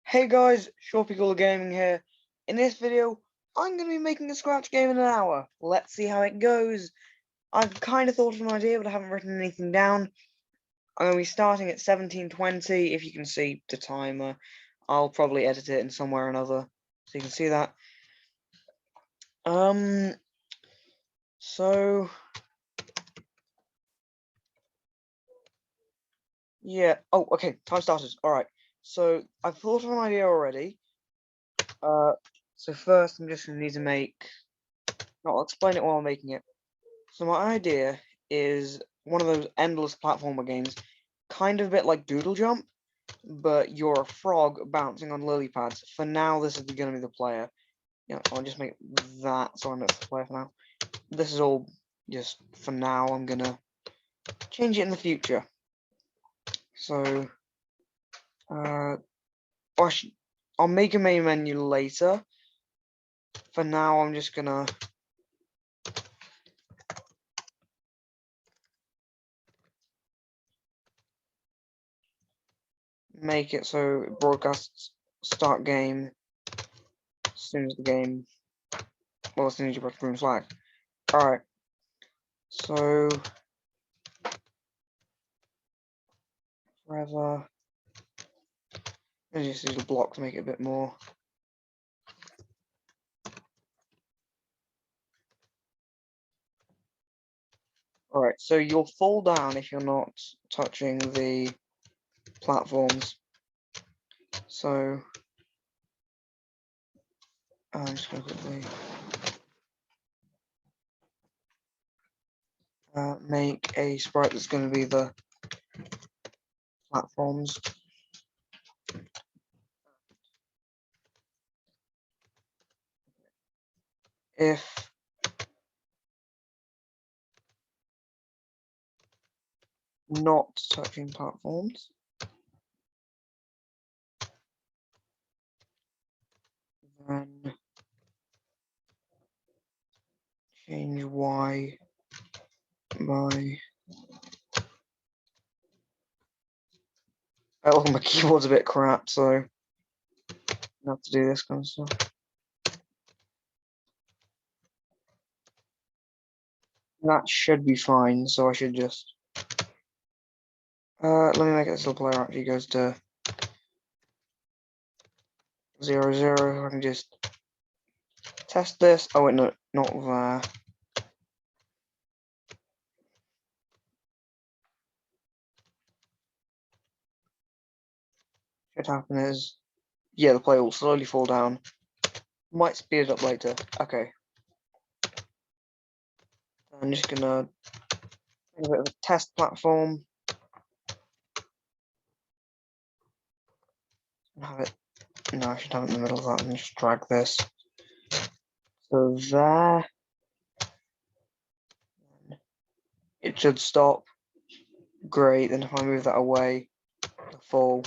Hey guys, Shorpy Gaming here. In this video, I'm going to be making a scratch game in an hour. Let's see how it goes. I've kind of thought of an idea, but I haven't written anything down. I'm going to be starting at 17:20. If you can see the timer, I'll probably edit it in somewhere or another, so you can see that. So yeah. Oh, okay. Time started. All right. So I've thought of an idea already. So first I'm just going to need to make. I'll explain it while I'm making it. So my idea is one of those endless platformer games, kind of a bit like Doodle Jump, but you're a frog bouncing on lily pads. For now, this is going to be the player. Yeah, I'll just make that so I'm not the player for now. This is all just for now. I'm going to change it in the future. So, I'll make a main menu later. For now, I'm just going to make it so it broadcasts start game as soon as the game, well, as soon as you press green flag. Alright, so forever. I just use a block to make it a bit more. Alright, so you'll fall down if you're not touching the platforms. So I'm just going to quickly make a sprite that's going to be the platforms. If not touching platforms, then change Y by. Oh, my keyboard's a bit crap, so I have to do this kind of stuff. That should be fine, so I should just let me make it so the player actually goes to 0, 0. I can just test this. Oh wait, no, not there. Should happen is, yeah, the player will slowly fall down. Might speed it up later. Okay. I'm just gonna make a bit of a test platform. Have it. No, I should have it in the middle of that and just drag this. So there. It should stop. Great. Then if I move that away, it'll fall.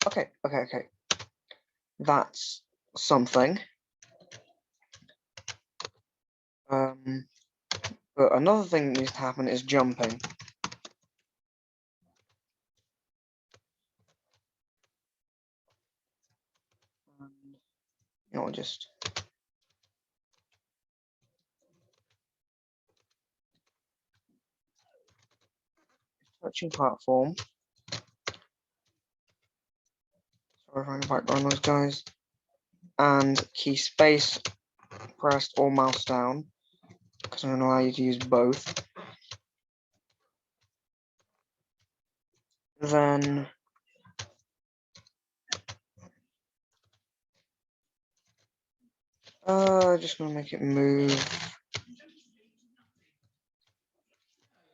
Okay. That's something. But another thing that needs to happen is jumping. You know, just touching platform. Sorry if I can background those guys. And key space pressed or mouse down, because I'm going to allow you to use both. Then just going to make it move.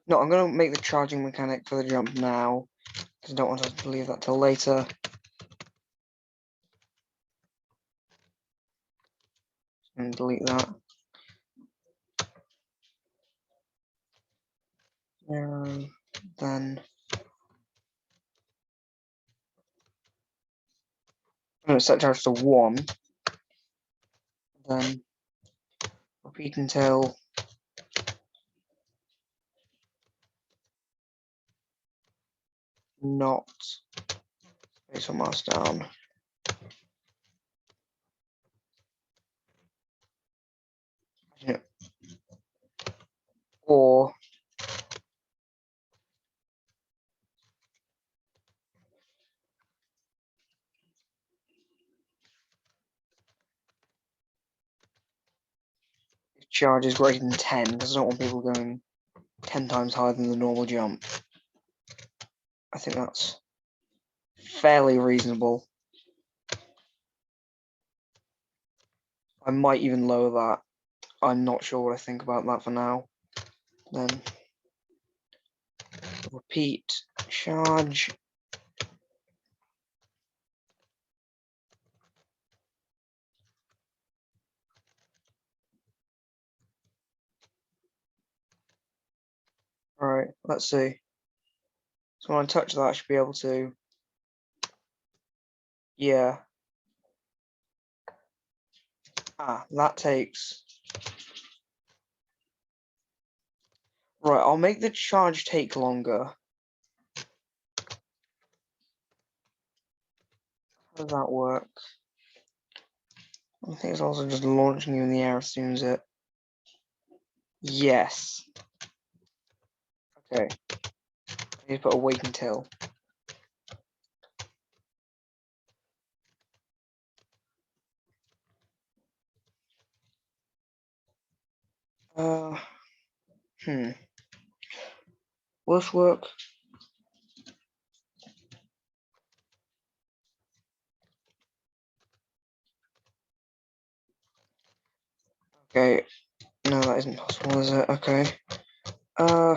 No, I'm going to make the charging mechanic for the jump now, because I don't want to leave that till later. And delete that. Then I'm going to set charge to 1. Then repeat until not space or mouse down. Or if charge is greater than 10, because I don't want people going 10 times higher than the normal jump. I think that's fairly reasonable. I might even lower that. I'm not sure what I think about that for now. Then repeat charge. Alright, let's see. So when I touch that, I should be able to. Yeah. That takes. Right, I'll make the charge take longer. How does that work? I think it's also just launching you in the air as soon as it. Yes. Okay. I need to put a wait until. Will this work? Okay. No, that isn't possible, is it? Okay. I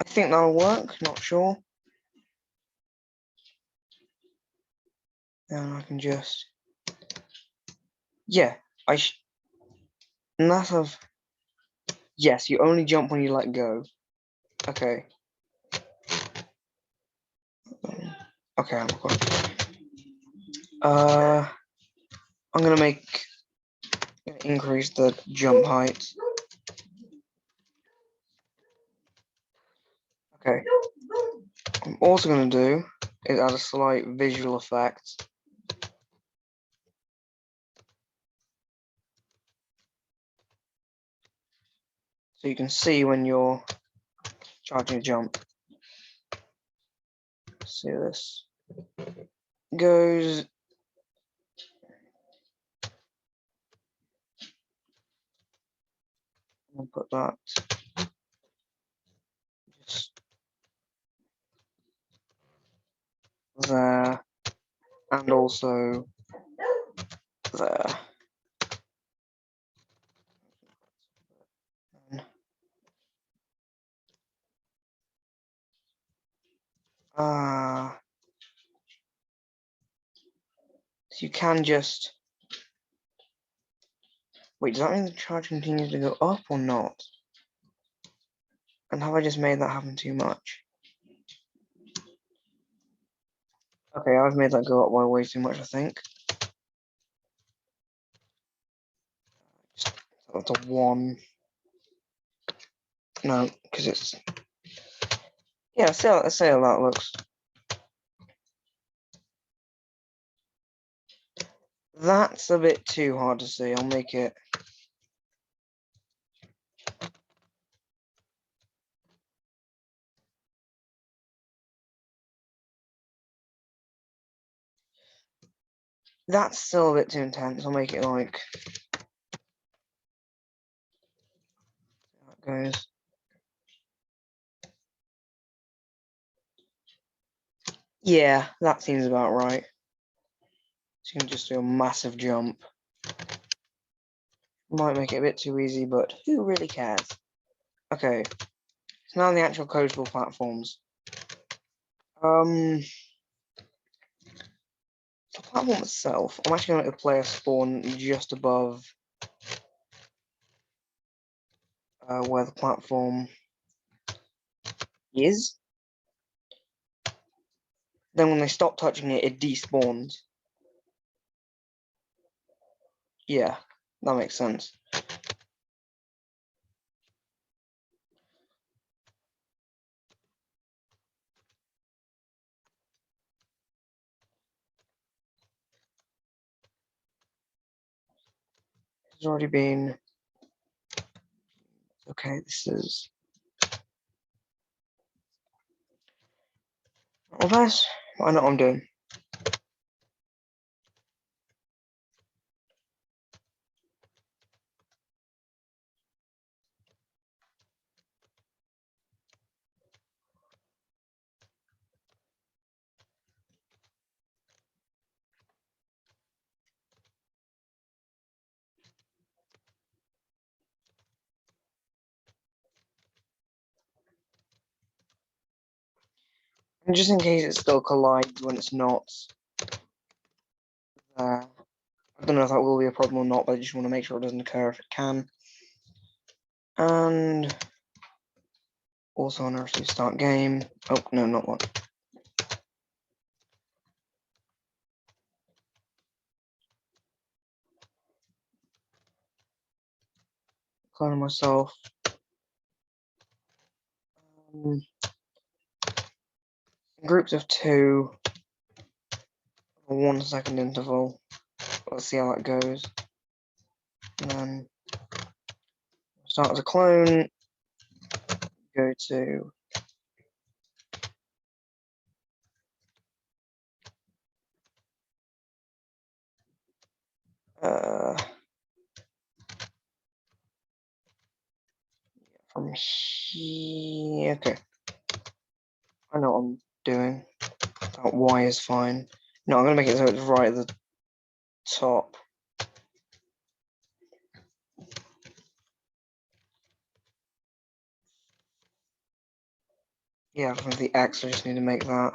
think that'll work, not sure. Then I can just. Yeah, and that's of. Yes, you only jump when you let go. Okay. Okay, I'm recording. I'm gonna increase the jump height. Okay. What I'm also gonna do is add a slight visual effect. So you can see when you're charging a jump. See this goes. I'll put that just there, and also there. So you can just. Wait, does that mean the charge continues to go up or not? And have I just made that happen too much? Okay, I've made that go up by way too much, I think. That's a 1. No, because it's. Yeah, let's see how that looks. That's a bit too hard to see. I'll make it. That's still a bit too intense. I'll make it like. That goes. Yeah, that seems about right. So you can just do a massive jump. Might make it a bit too easy, but who really cares? Okay. So now the actual code for platforms. The platform itself, I'm actually going to make the player spawn just above where the platform is. Then when they stop touching it, it despawns. Yeah. That makes sense. It's already been. Okay, this is. Well, that's. I know what I'm doing. And just in case it still collides when it's not there. I don't know if that will be a problem or not, but I just want to make sure it doesn't occur if it can. And also on Earth, start game. Oh, no, not one. Clone myself. Groups of 2. 1 second interval. Let's see how that goes. And then start as a clone. Go to from here. Okay, I know what I'm doing. That Y is fine. No, I'm gonna make it so it's right at the top. Yeah, from the X, I just need to make that.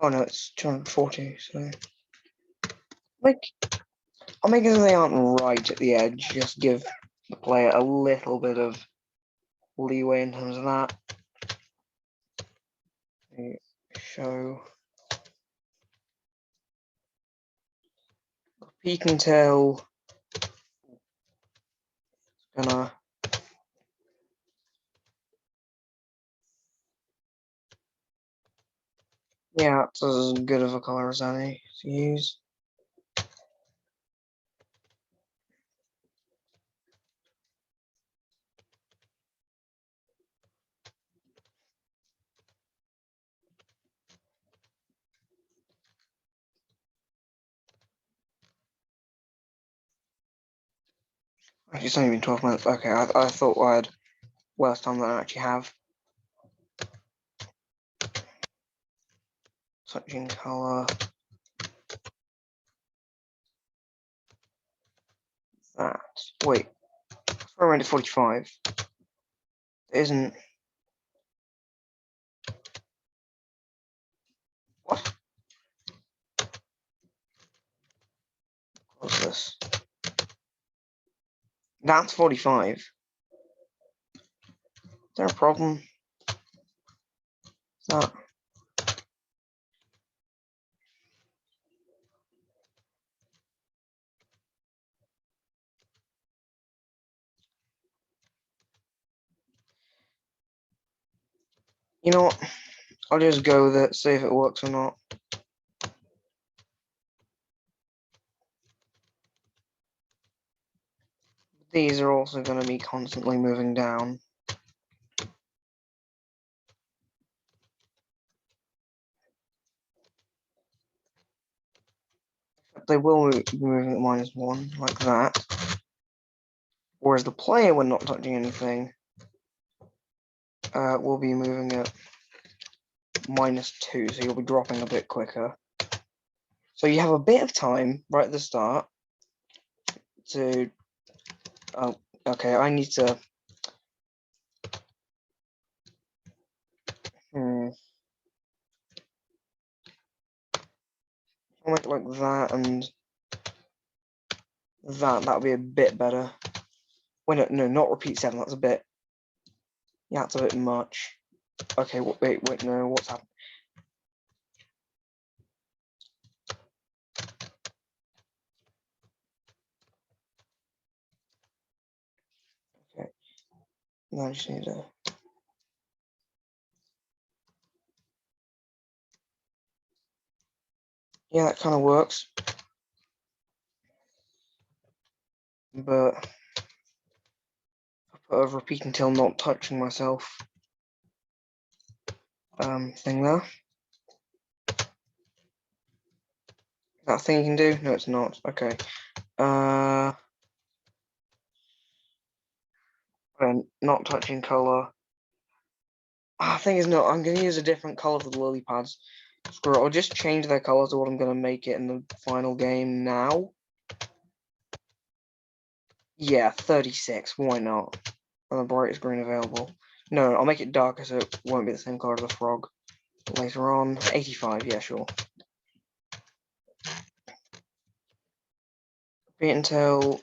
Oh no, it's 240. So I'll make it so they aren't right at the edge. Just give the player a little bit of leeway in terms of that. Show. Peek until gonna. Yeah, it's as good of a color as any to use. Actually, it's only been 12 minutes. Okay, I thought I had worse time than I actually have. Touching color. That. Wait. We're around 45. It isn't. What? What's this? That's 45. Is there a problem? Is that. You know what? I'll just go with it, see if it works or not. These are also going to be constantly moving down. They will be moving at -1, like that. Whereas the player, when not touching anything, will be moving at -2, so you'll be dropping a bit quicker. So you have a bit of time right at the start to. Oh, okay. I need to. I'll make it like that and that. That'll be a bit better. Wait, no, not repeat 7. That's a bit. Yeah, that's a bit much. Okay, wait, no, what's happened? Okay, now I just need to. Yeah, that kind of works. But I put a repeat until not touching myself thing there. That thing you can do? No, it's not. Okay. Not touching color. Thing is, no, I'm going to use a different color for the lily pads. Screw it, I'll just change their color to what I'm going to make it in the final game now. Yeah, 36. Why not? And the brightest green available. No, I'll make it darker so it won't be the same color as the frog later on. 85, yeah, sure. Be until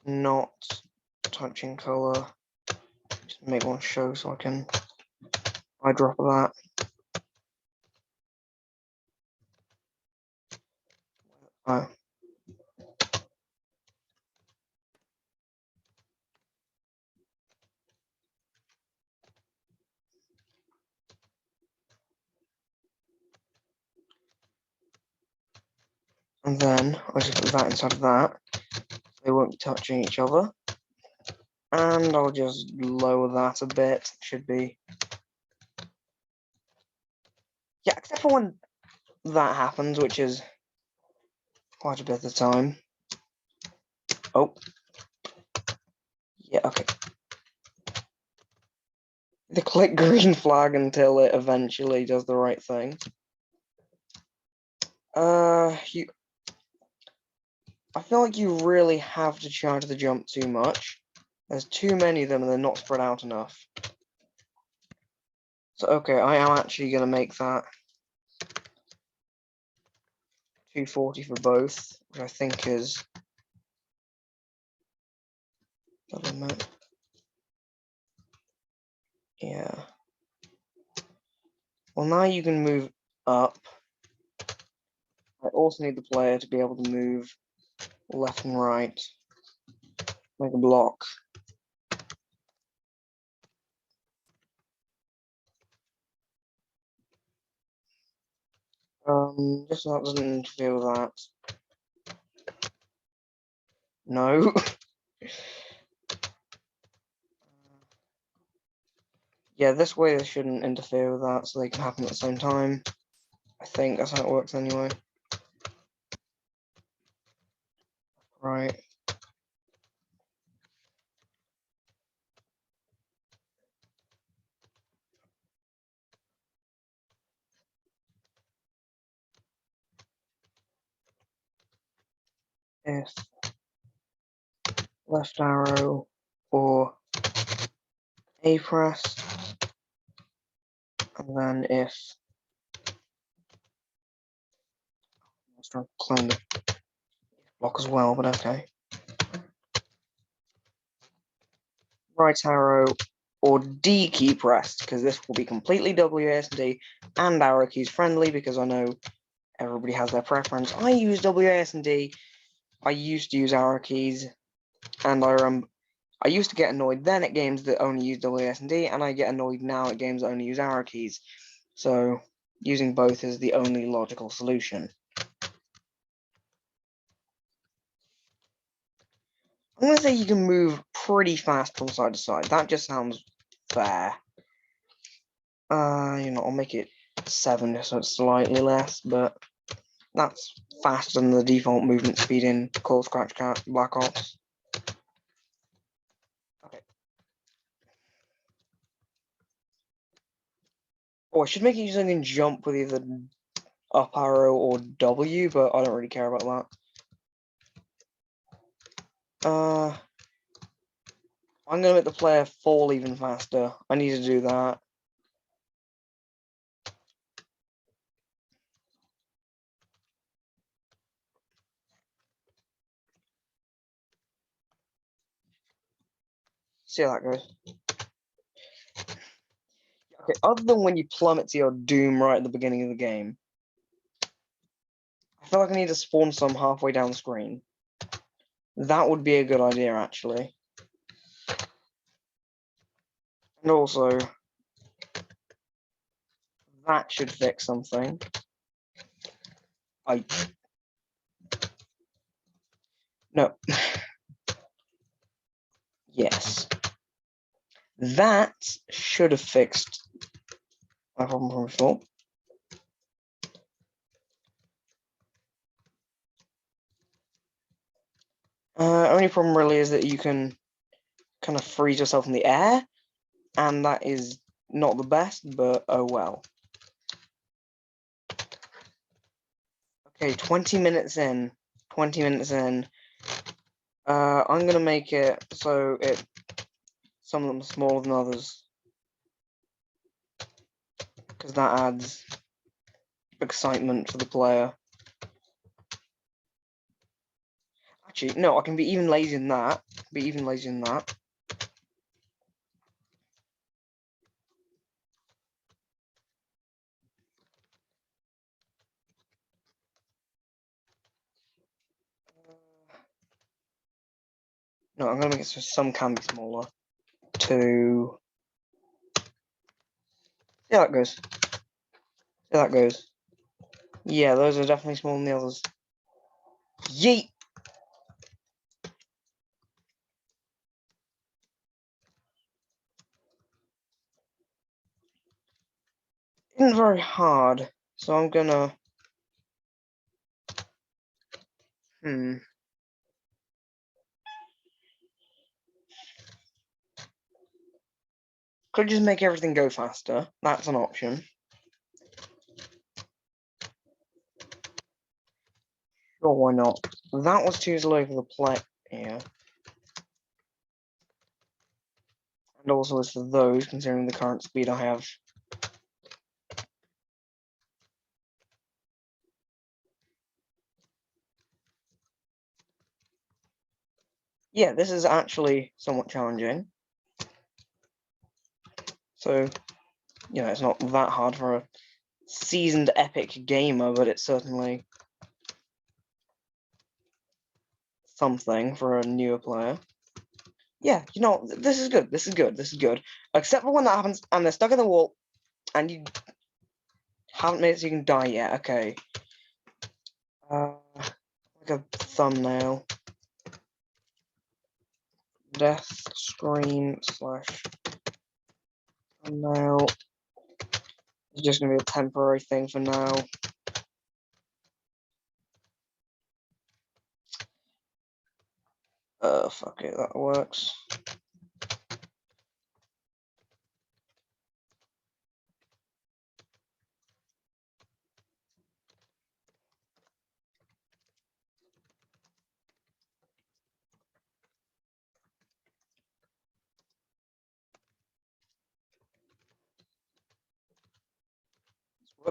not touching color. Just make one show so I can eyedrop that. Oh. And then I'll just put that inside of that. They won't be touching each other. And I'll just lower that a bit. Should be. Yeah, except for when that happens, which is quite a bit of the time. Oh. Yeah, okay. The click green flag until it eventually does the right thing. I feel like you really have to charge the jump too much. There's too many of them and they're not spread out enough. So, okay, I am actually going to make that 240 for both, which I think is... Yeah. Well, now you can move up. I also need the player to be able to move left and right, make a block. Just so that doesn't interfere with that. No. Yeah, this way they shouldn't interfere with that, so they can happen at the same time. I think that's how it works anyway. Right. If left arrow or A pressed, and then if I was trying to clone the block as well, but okay. Right arrow or D key pressed, because this will be completely WASD and arrow keys friendly, because I know everybody has their preference. I use WASD. I used to use arrow keys, and I used to get annoyed then at games that only use WASD, and I get annoyed now at games that only use arrow keys. So using both is the only logical solution. I'm going to say you can move pretty fast from side to side. That just sounds fair. I'll make it 7 just so it's slightly less, but that's faster than the default movement speed in Call Scratch Cat Black Ops. Okay. Oh, I should make it so I can jump with either up arrow or W, but I don't really care about that. I'm going to make the player fall even faster. I need to do that. See how that goes. Okay, other than when you plummet to your doom right at the beginning of the game, I feel like I need to spawn some halfway down the screen. That would be a good idea, actually. And also, that should fix something. No. Yes. That should have fixed my problem from before. Only problem really is that you can kind of freeze yourself in the air, and that is not the best, but oh well. Okay, 20 minutes in. 20 minutes in. I'm gonna make it so some of them are smaller than others, because that adds excitement for the player. Actually, no, I can be even lazier than that. No, I'm gonna make it so some can be smaller. To see how that goes. See how that goes. Yeah, those are definitely smaller than the others. Yeet! Isn't very hard, so I'm gonna. Could just make everything go faster. That's an option. Sure, why not? That was too slow for the play. Yeah. And also as for those, considering the current speed I have. Yeah, this is actually somewhat challenging. So, you know, it's not that hard for a seasoned epic gamer, but it's certainly something for a newer player. Yeah, you know, this is good. This is good. This is good. Except for when that happens and they're stuck in the wall and you haven't made it so you can die yet. Okay. Like a thumbnail. Death screen slash thumbnail. It's just gonna be a temporary thing for now. Fuck it, that works.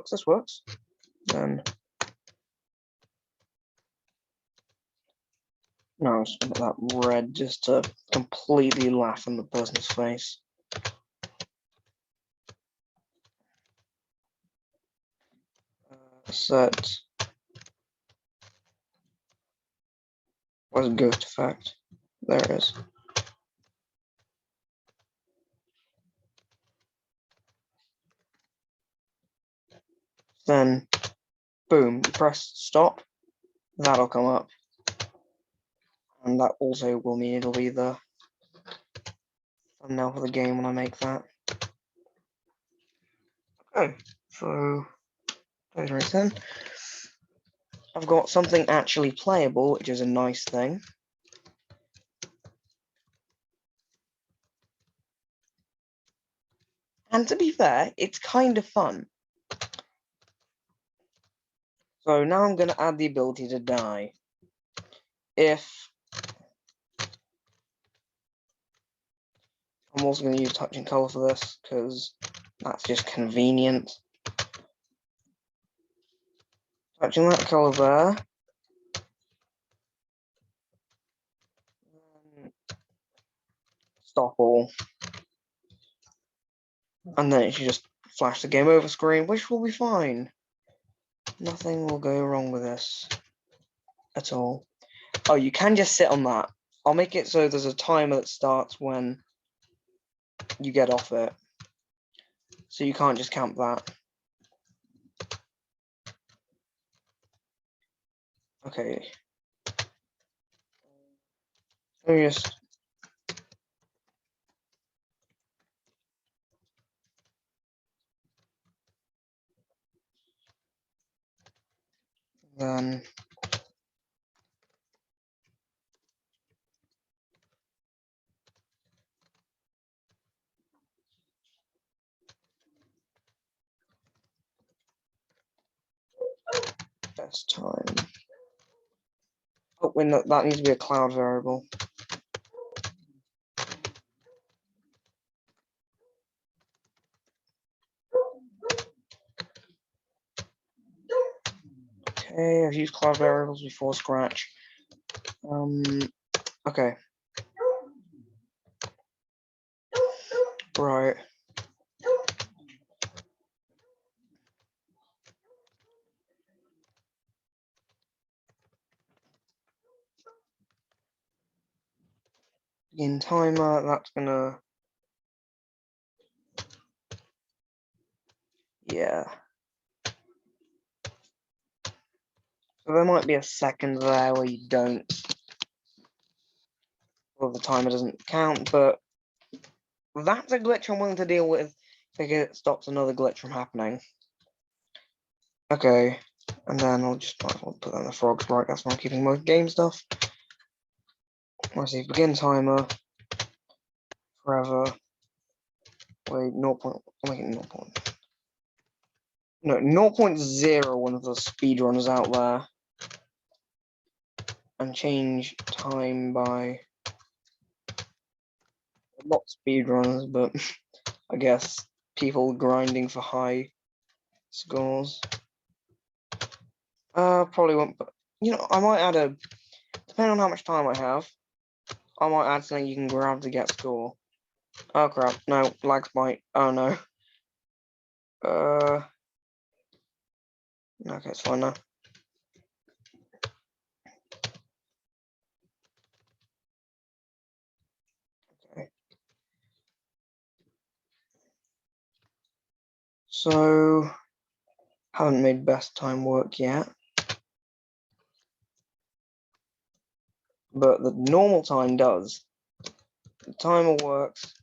This works. Then no, I'm just gonna put that red just to completely laugh in the person's face. Set was ghost effect. There it is. Then boom, you press stop, that'll come up. And that also will mean it'll be the thumbnail for the game when I make that. Okay, so then I've got something actually playable, which is a nice thing. And to be fair, it's kind of fun. So now I'm going to add the ability to die. If I'm also going to use touch and color for this, because that's just convenient. Touching that color there. stop all. And then it should just flash the game over screen, which will be fine. Nothing will go wrong with this at all. Oh, you can just sit on that. I'll make it so there's a timer that starts when you get off it. So you can't just camp that. Okay. Let me just... Then... Best time. Oh, wait, no, that needs to be a cloud variable. Okay, I've used cloud variables before Scratch. Okay. Right. Begin timer, that's gonna... Yeah. So there might be a second there where you don't... Well, the timer doesn't count, but... That's a glitch I'm willing to deal with because it stops another glitch from happening. Okay. And then I'll just put that in the frog sprite, that's why I'm keeping most game stuff. Let's see, begin timer. Forever. Wait, 0. I'll make it 0. No, 0.01 of the speedrunners out there. And change time by... Not speedrunners, but I guess people grinding for high scores. Probably won't, but you know, I might add a... Depending on how much time I have, I might add something you can grab to get score. Oh crap, no, lag spike. Oh no. Okay, it's fine now. Okay. So, haven't made best time work yet. But the normal time does. The timer works.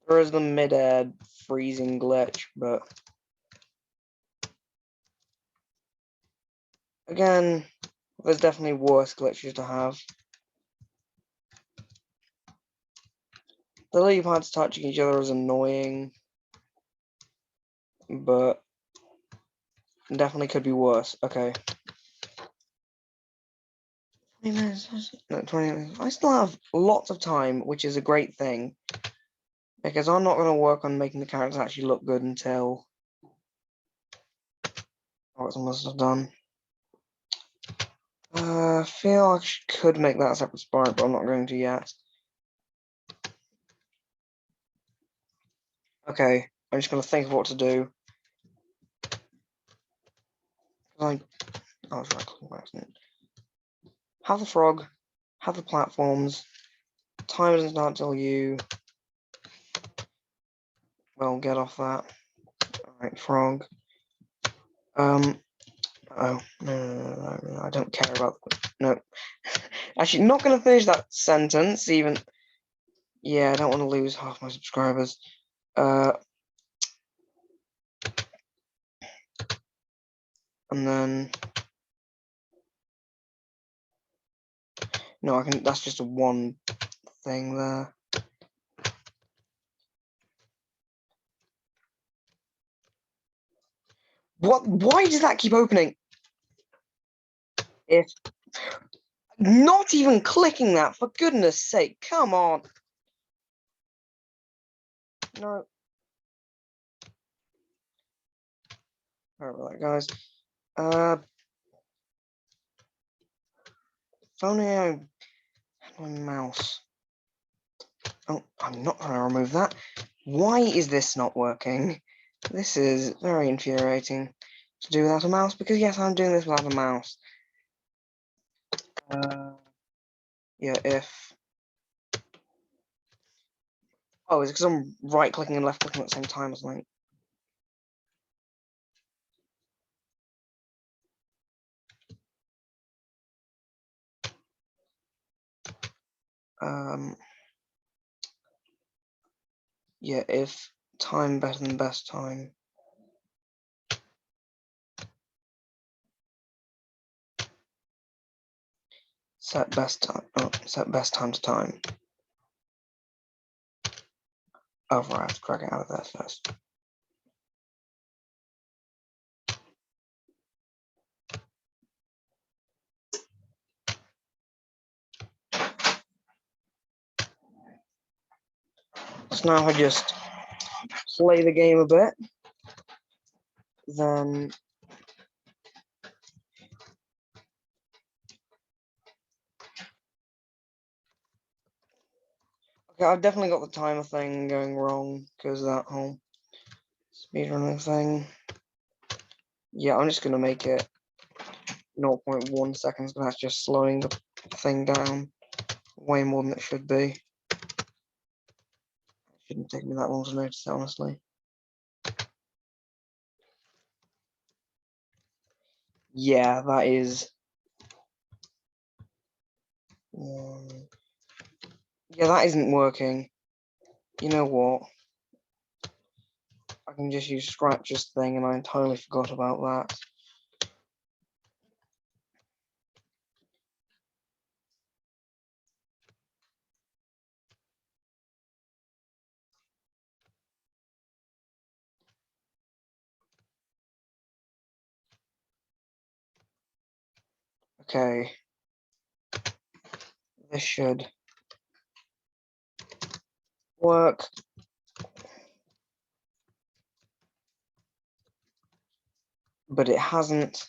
There is the mid-air freezing glitch, but again, there's definitely worse glitches to have. The Lollipops touching each other is annoying, but definitely could be worse. Okay. 20 minutes, no, 20 minutes. I still have lots of time, which is a great thing. Because I'm not going to work on making the characters actually look good until... Oh, it's almost done. I feel I could make that a separate sprite, but I'm not going to yet. Okay, I'm just going to think of what to do. I was right-clicking by accident. Have the frog, have the platforms. Time doesn't start till you... Well, get off that. Alright, frog. Oh, no, I don't care about... No. Actually, not going to finish that sentence, even... Yeah, I don't want to lose half my subscribers. And then... No, I can... That's just a one thing there. What? Why does that keep opening? If... Not even clicking that, for goodness sake, come on. No. Sorry about that, guys. If only I My mouse. Oh, I'm not going to remove that. Why is this not working? This is very infuriating to do without a mouse, because yes, I'm doing this without a mouse. Yeah, if... Oh, it's because I'm right-clicking and left-clicking at the same time or something. Yeah, if time better than best time. Set best time. Oh, set best time to time. Oh, right, I have to drag it out of there first. So now if I just play the game a bit, then okay, I've definitely got the timer thing going wrong because of that whole speedrunning thing. Yeah, I'm just gonna make it 0.1 seconds, but that's just slowing the thing down way more than it should be. It shouldn't take me that long to notice it, honestly. Yeah, that is. Yeah, that isn't working. You know what? I can just use Scratch's thing, and I entirely forgot about that. Okay. This should work. But it hasn't.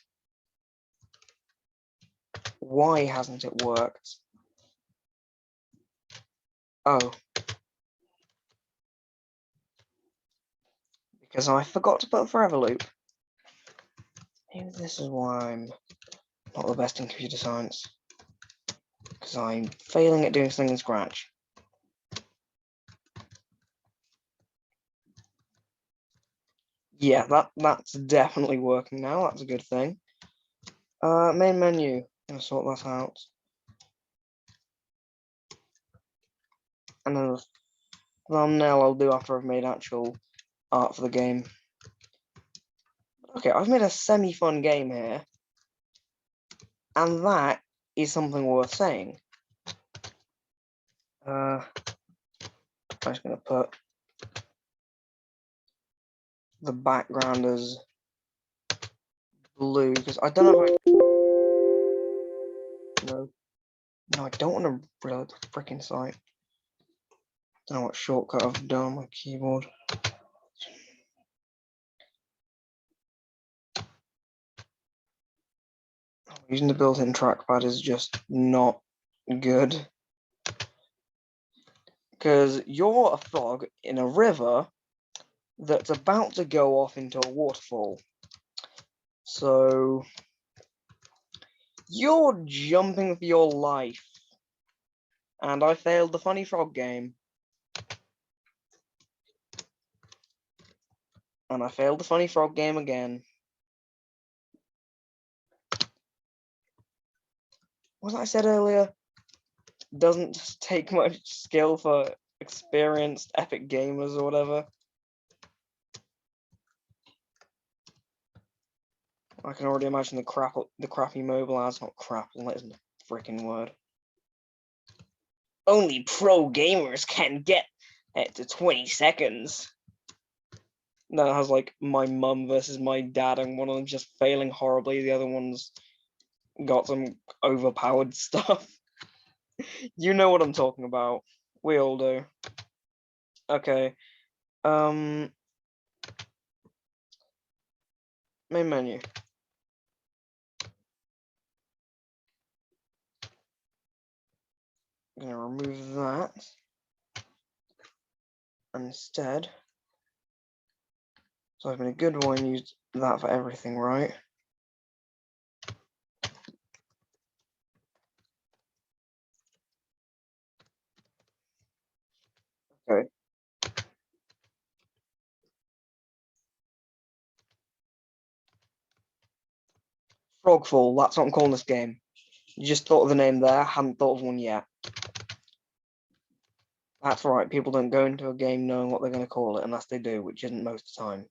Why hasn't it worked? Oh. Because I forgot to put a forever loop. Maybe this is why I'm not the best in computer science. Because I'm failing at doing something in Scratch. Yeah, that's definitely working now. That's a good thing. Main menu. Gonna sort that out. And then the thumbnail I'll do after I've made actual art for the game. Okay, I've made a semi-fun game here. And that is something worth saying. I'm just gonna put the background as blue, because I don't know if no, I don't want to reload the freaking site. Don't know what shortcut I've done on my keyboard. Using the built-in trackpad is just not good. Because you're a frog in a river that's about to go off into a waterfall. So you're jumping for your life. And I failed the funny frog game. And I failed the funny frog game again. What I said earlier? Doesn't take much skill for experienced epic gamers or whatever. I can already imagine the crappy mobile ads. Not crap, that isn't a freaking word. Only pro gamers can get it to 20 seconds. That has like my mum versus my dad, and one of them's just failing horribly. The other one's got some overpowered stuff. You know what I'm talking about. We all do. Okay. Main menu. I'm going to remove that. Instead, so I've been a good boy and used that for everything, right? Okay. Frogfall, that's what I'm calling this game. You just thought of the name there, hadn't thought of one yet. That's right, people don't go into a game knowing what they're going to call it unless they do, which isn't most of the time.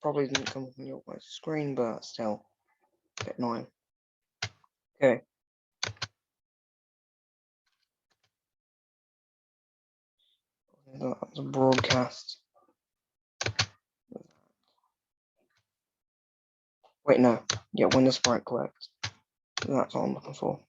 Probably didn't come from your screen, but still, a bit annoying. Okay. That's a broadcast. Wait, no. Yeah, when the sprite collects. That's what I'm looking for.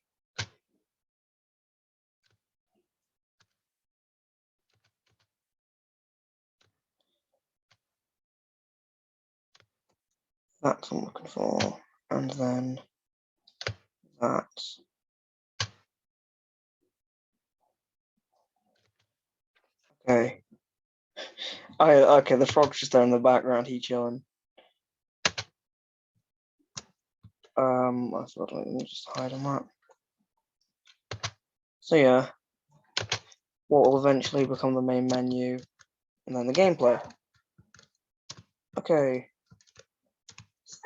That's what I'm looking for. And then that. Okay. Okay, the frog's just there in the background, he chilling. I thought let me just hide him up. So yeah, what will eventually become the main menu, and then the gameplay. Okay,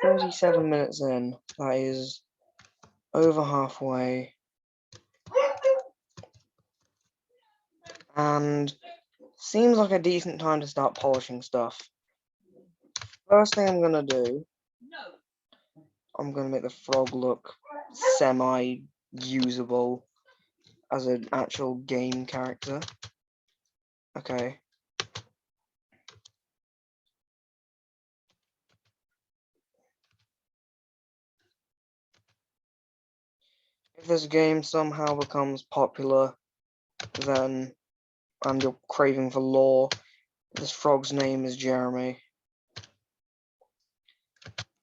37 minutes in. That is over halfway, and seems like a decent time to start polishing stuff. First thing I'm gonna do, I'm gonna make the frog look semi-usable as an actual game character. Okay. If this game somehow becomes popular, then, and you're craving for lore, this frog's name is Jeremy.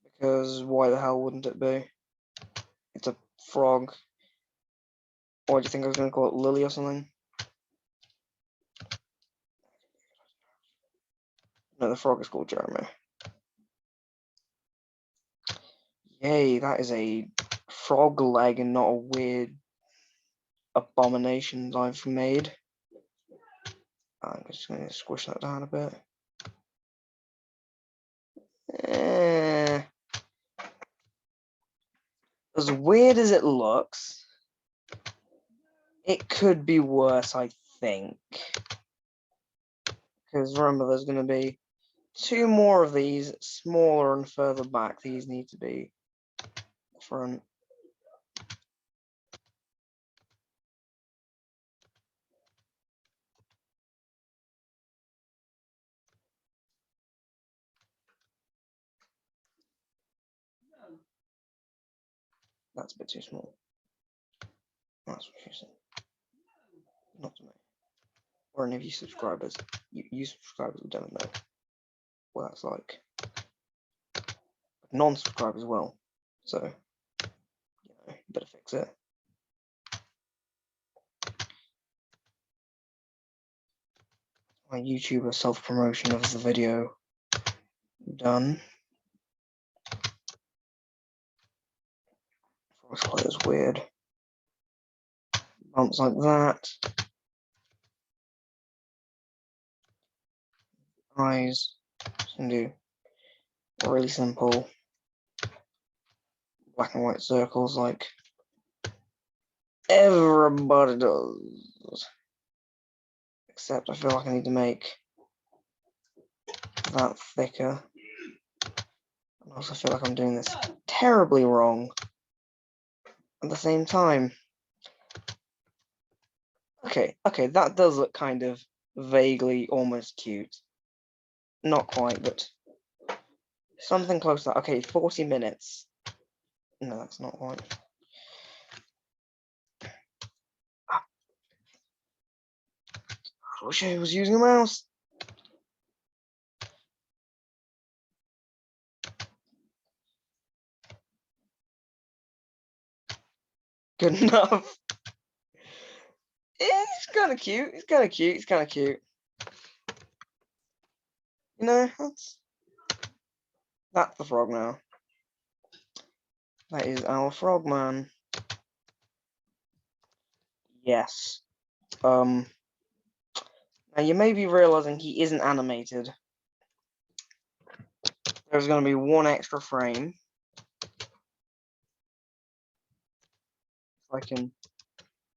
Because why the hell wouldn't it be? It's a frog. Or do you think I was going to call it Lily or something? No, the frog is called Jeremy. Yay, that is a frog leg and not a weird abomination I've made. I'm just going to squish that down a bit. As weird as it looks, it could be worse, I think. Because remember, there's going to be 2 more of these, smaller and further back. These need to be front. That's a bit too small. That's what she said. Not to me. Or any of you subscribers. You subscribers who don't know what that's like. Non-subscribers as well. So, you know, better fix it. My YouTuber self-promotion of the video done. Frog's play is weird. Bumps like that. Eyes. Can do really simple black and white circles like everybody does. Except I feel like I need to make that thicker. I also feel like I'm doing this terribly wrong at the same time. Okay, that does look kind of vaguely almost cute. Not quite, but something close to that. Okay, 40 minutes. No, that's not quite. I wish I was using a mouse. Good enough. It's kind of cute. It's kind of cute. It's kind of cute. You know, that's the frog now. That is our frogman. Yes. Now you may be realizing he isn't animated. There's going to be one extra frame.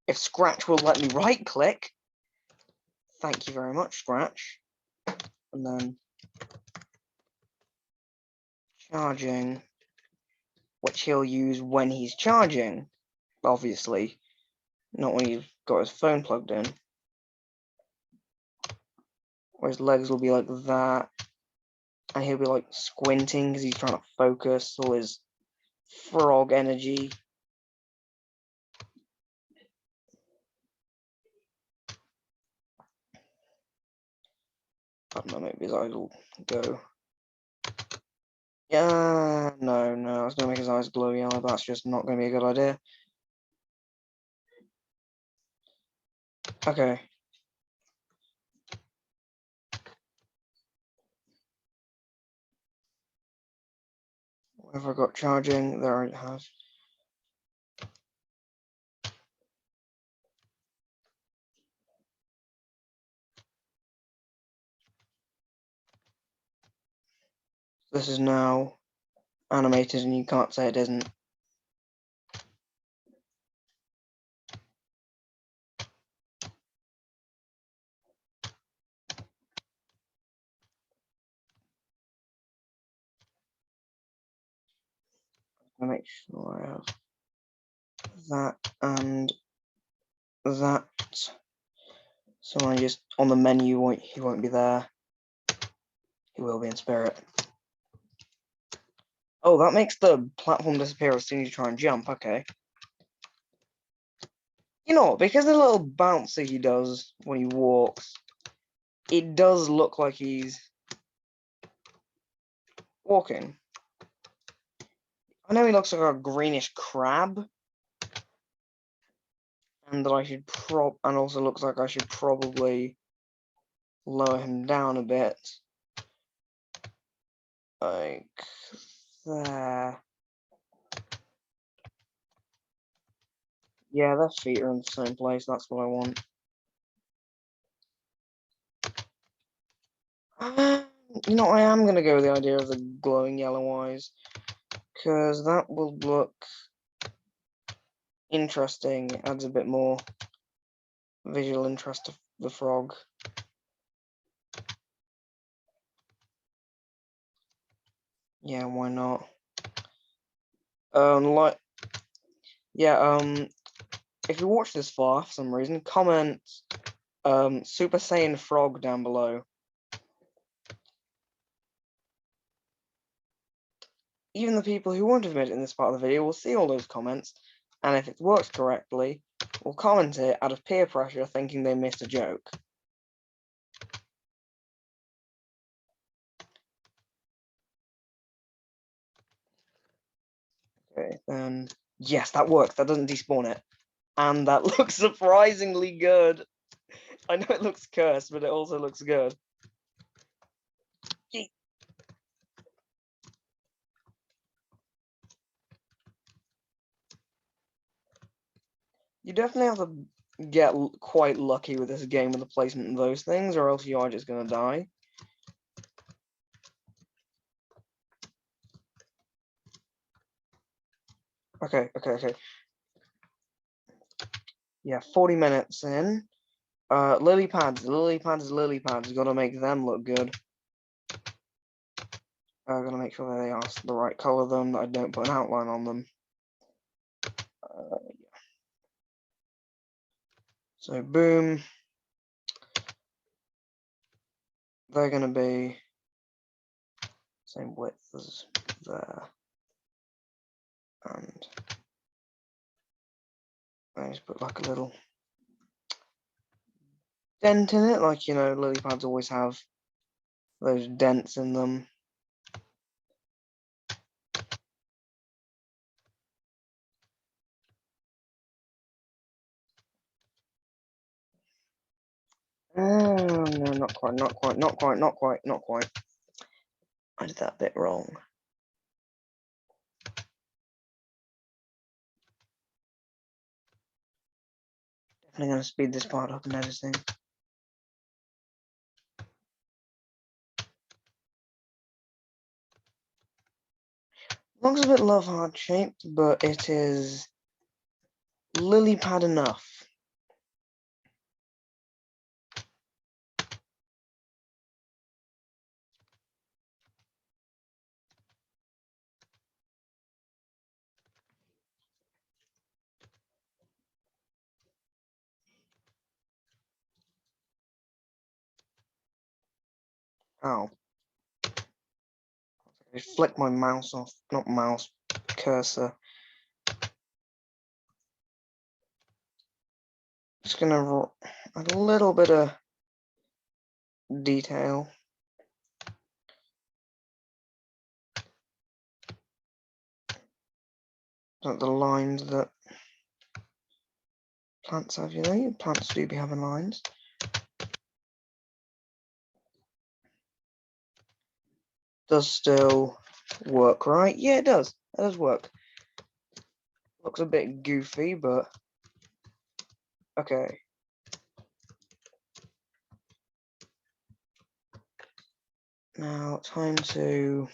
If Scratch will let me right click. Thank you very much, Scratch. And then charging, which he'll use when he's charging, obviously, not when he's got his phone plugged in. Or his legs will be like that, and he'll be like squinting because he's trying to focus all his frog energy. I don't know, maybe his eyes will go. Yeah, no, I was going to make his eyes glow yellow, but that's just not going to be a good idea. Okay. Where have I got charging? There I have. This is now animated and you can't say it isn't. I'm gonna make sure I have that and that. So when I just on the menu, he won't be there. He will be in spirit. Oh, that makes the platform disappear as soon as you try and jump. Okay. You know what? Because the little bouncy he does when he walks, it does look like he's walking. I know he looks like a greenish crab, and that I should and also looks like I should probably lower him down a bit, like there. Yeah, their feet are in the same place. That's what I want. You know, I am gonna go with the idea of the glowing yellow eyes, because that will look interesting. It adds a bit more visual interest to the frog. Yeah, why not? If you watch this far for some reason, comment Super Saiyan Frog down below. Even the people who won't have made it in this part of the video will see all those comments, and if it works correctly, will comment it out of peer pressure, thinking they missed a joke. Okay, then yes, that works. That doesn't despawn it, and that looks surprisingly good. I know it looks cursed, but it also looks good. You definitely have to get quite lucky with this game with the placement of those things, or else you are just gonna die. Okay. Yeah, 40 minutes in. Lily pads. Gotta make them look good. Gotta make sure that they are the right color, though, that I don't put an outline on them. Yeah. So, boom. They're gonna be same width as there. And I just put like a little dent in it, like, you know, lily pads always have those dents in them. Oh, no, not quite. I did that bit wrong. Definitely going to speed this part up in editing. Looks a bit love heart shaped, but it is lily pad enough. Ow. I flick my mouse off, not mouse, cursor. Just gonna add a little bit of detail. Like the lines that plants have, you know, plants do be having lines. Does still work, right? Yeah, it does. It does work. Looks a bit goofy, but okay. Now, time to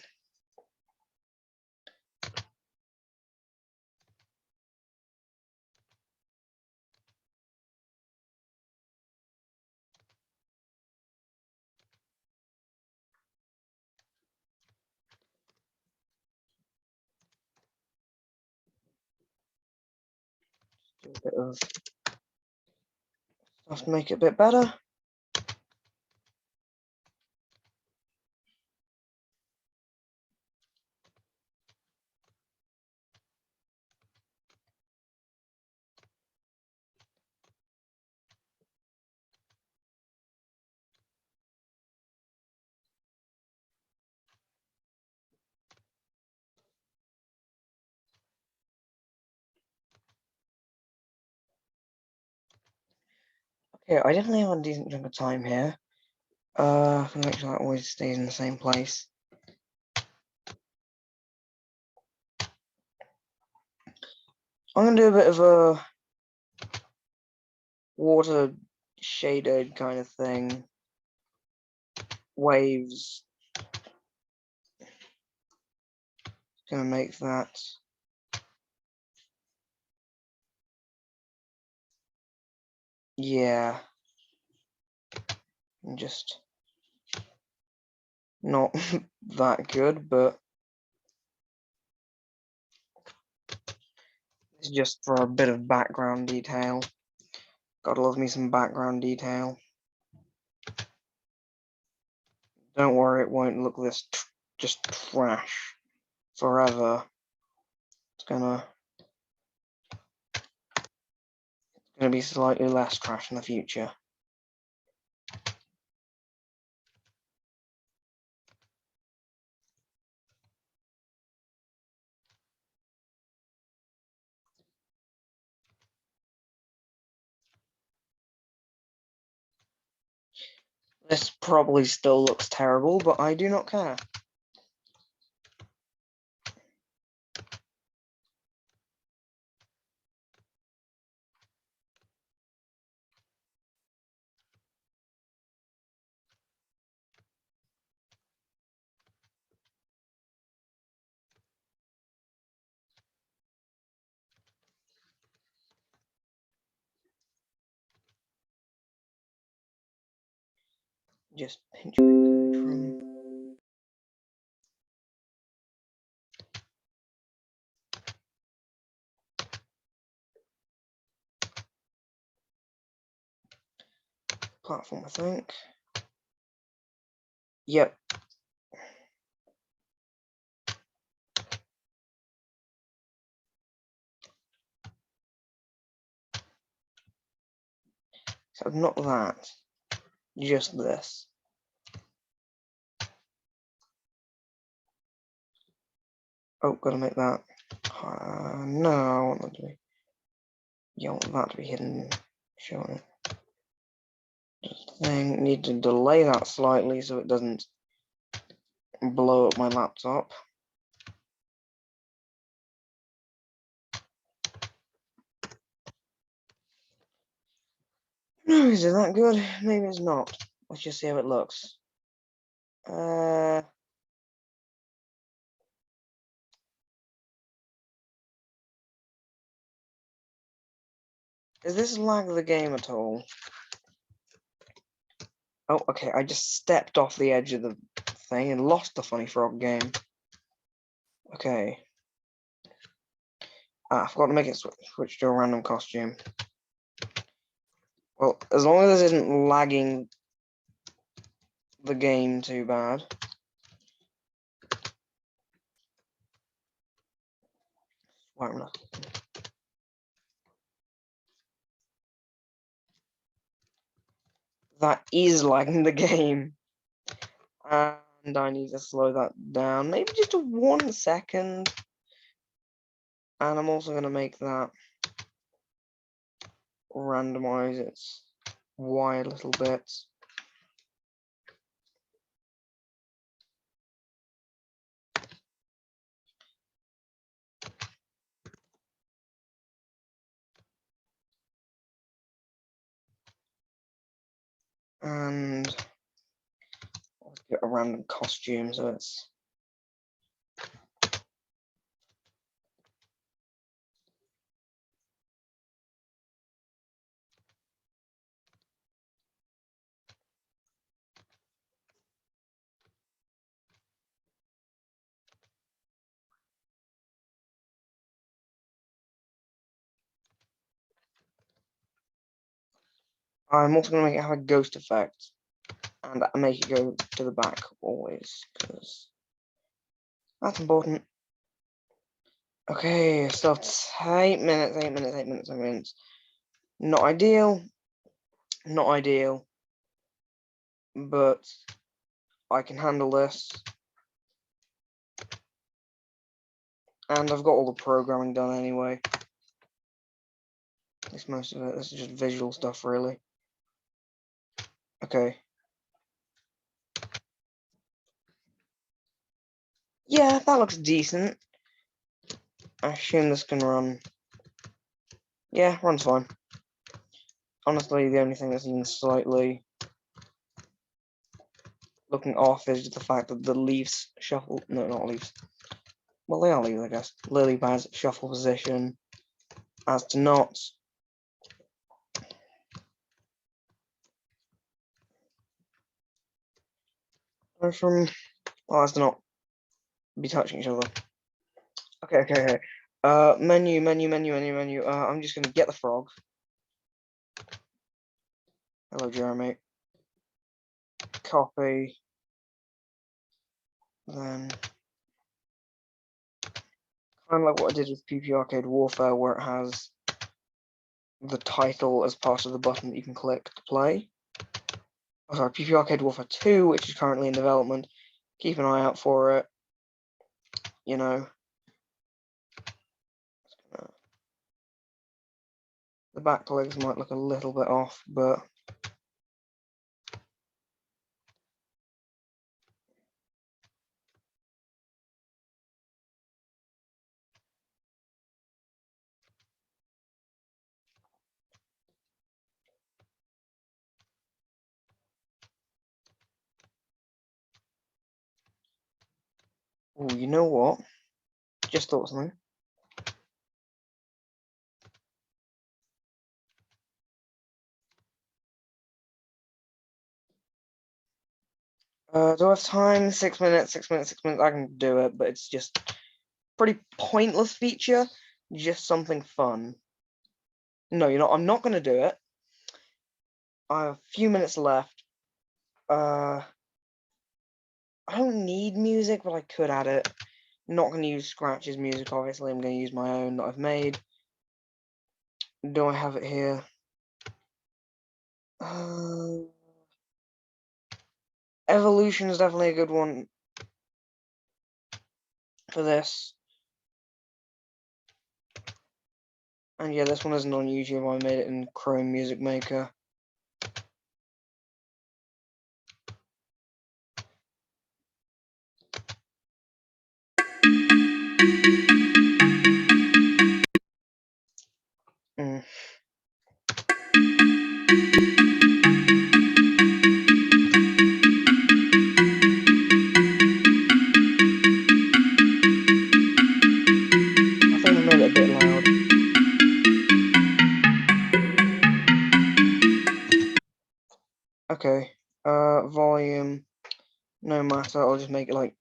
do a bit of stuff to make it a bit better. Okay, I definitely have a decent chunk of time here. I'm gonna make sure that always stays in the same place. I'm gonna do a bit of a water shaded kind of thing. Waves. Gonna make that. Yeah. Just not that good, but it's just for a bit of background detail. Gotta love me some background detail. Don't worry, it won't look this just trash forever. It's gonna be slightly less trash in the future. This probably still looks terrible, but I do not care. Just pinch code from. Platform, I think. Yep. So not that. Just this. Oh, gotta make that. No, I want that to be. You want that to be hidden. Showing it. Thing. Need to delay that slightly so it doesn't blow up my laptop. No, is it that good? Maybe it's not. Let's just see how it looks. Does this lag the game at all? Oh, okay, I just stepped off the edge of the thing and lost the Funny Frog game. Okay. I forgot to make it switch to a random costume. Well, as long as this isn't lagging the game too bad. That is lagging the game. And I need to slow that down. Maybe just to 1 second. And I'm also going to make that randomize its Y a little bit. And I'll get a random costume so it's I'm also going to make it have a ghost effect and make it go to the back always because that's important. Okay, still 8 minutes. Not ideal, but I can handle this. And I've got all the programming done anyway. At least most of it. This is just visual stuff, really. Okay. Yeah, that looks decent. I assume this can run. Yeah, runs fine. Honestly, the only thing that's even slightly looking off is the fact that the leaves shuffle. No, not leaves. Well, they are leaves, I guess. Lily pads shuffle position as to not. From. Oh, as to not be touching each other. Okay. Menu. I'm just gonna get the frog. Hello, Jeremy. Copy. Then, kind of like what I did with PP Arcade Warfare, where it has the title as part of the button that you can click to play. Oh, sorry, PP Arcade Warfare 2, which is currently in development. Keep an eye out for it. You know. The back legs might look a little bit off, but oh, you know what? Just thought something. Do I have time? 6 minutes, 6 minutes, 6 minutes. I can do it, but it's just pretty pointless feature. Just something fun. No, you're not. I'm not going to do it. I have a few minutes left. I don't need music, but I could add it. I'm not going to use Scratch's music, obviously. I'm going to use my own that I've made. Do I have it here? Evolution is definitely a good one for this. And yeah, this one isn't on YouTube. I made it in Chrome Music Maker. Mm. I think I made it a bit loud. Okay, volume, no matter, I'll just make it like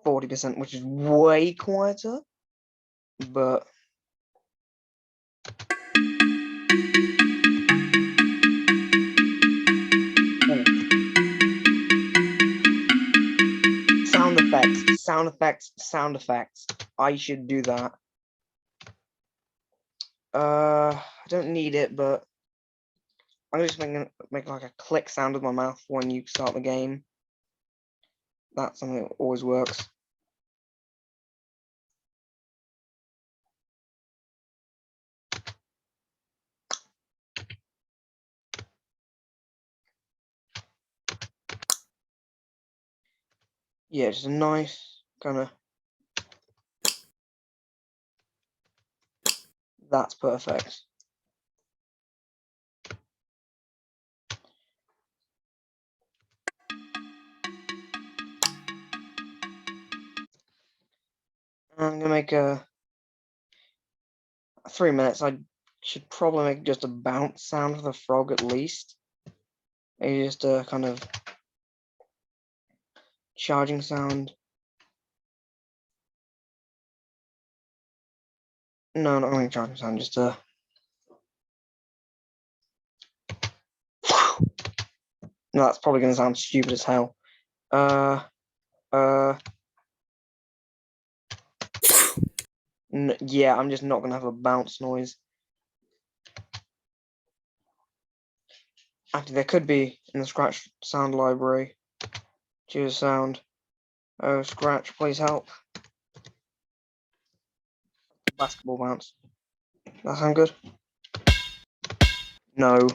40%, which is way quieter, but sound effects. I should do that. I don't need it, but I'm just make like a click sound with my mouth when you start the game. That's something that always works. Yeah, just a nice kind of. That's perfect. I'm gonna make a 3 minutes. I should probably make just a bounce sound for the frog at least. Maybe just a kind of charging sound. No, not really charging sound, just a. No, that's probably gonna sound stupid as hell. Yeah, I'm just not gonna have a bounce noise. Actually, there could be in the Scratch sound library. Choose sound. Oh, Scratch, please help. Basketball bounce. That sound good? No.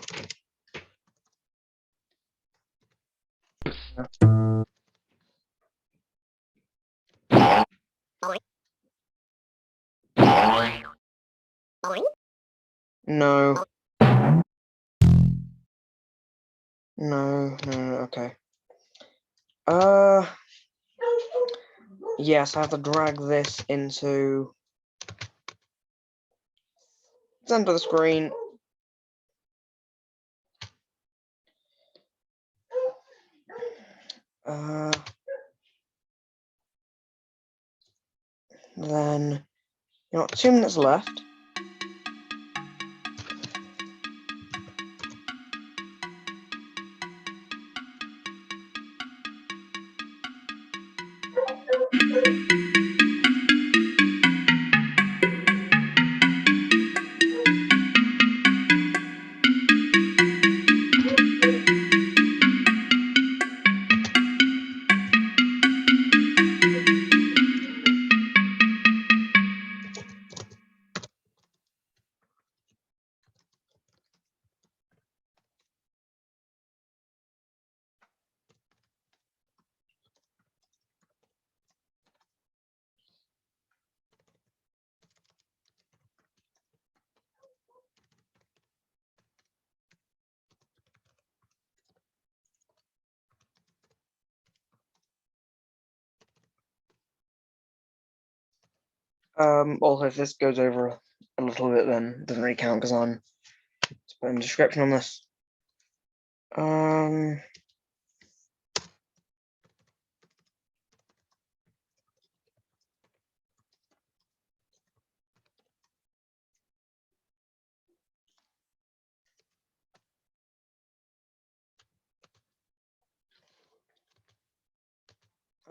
No. No, okay. Yes, I have to drag this into center of the screen. Then, you know, 2 minutes left. Also, if this goes over a little bit, then it doesn't really count because I'm just putting a description on this.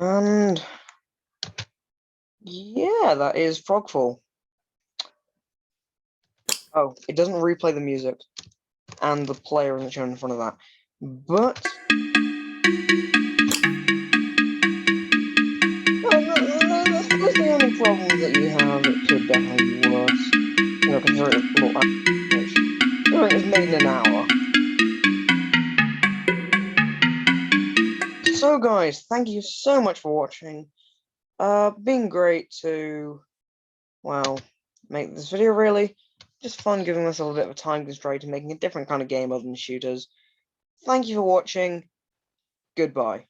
And yeah, that is Frogfall. Oh, it doesn't replay the music, and the player isn't shown in front of that. But that's the only problems that you have. It could definitely be worse. You know, considering it was made in an hour. So, guys, thank you so much for watching. Been great to, well, make this video, really. Just fun giving myself a bit of a time constraint and making a different kind of game other than shooters. Thank you for watching. Goodbye.